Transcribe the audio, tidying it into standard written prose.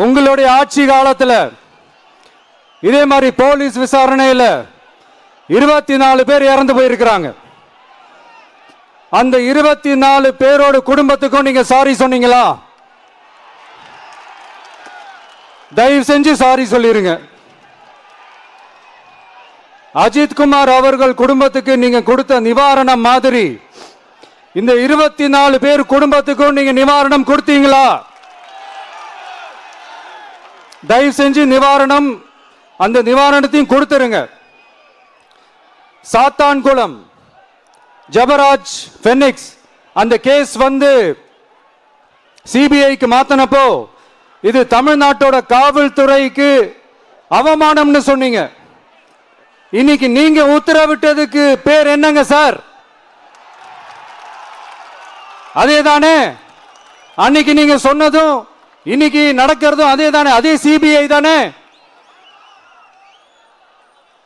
உங்களுடைய ஆட்சி காலத்தில் இதே மாதிரி போலீஸ் விசாரணையில் 24 பேர் இறந்து போயிருக்கிறாங்க. அந்த 24 பேரோட குடும்பத்துக்கும் நீங்க சாரி சொன்னீங்களா? தயவு செஞ்சு சாரி சொல்லிருங்க. அஜித் குமார் அவர்கள் குடும்பத்துக்கு நீங்க கொடுத்த நிவாரணம் மாதிரி இந்த 24 பேர் குடும்பத்துக்கும் நீங்க நிவாரணம் கொடுத்தீங்களா? தயவு செஞ்சு நிவாரணம், அந்த நிவாரணத்தையும் கொடுத்துருங்க. சாத்தான்குளம் ஜபராஜ் பெனிக்ஸ் அந்த கேஸ் வந்து சிபிஐக்கு மாத்தினப்போ இது தமிழ்நாட்டோட காவல்துறைக்கு அவமானம்னு சொன்னீங்க. இன்னைக்கு நீங்க உத்தரவிட்டதுக்கு பேர் என்னங்க சார்? அதே தானே அன்னைக்கு நீங்க சொன்னதும் இன்னைக்கு நடக்கிறதும் அதே தானே? அதே சிபிஐ தானே?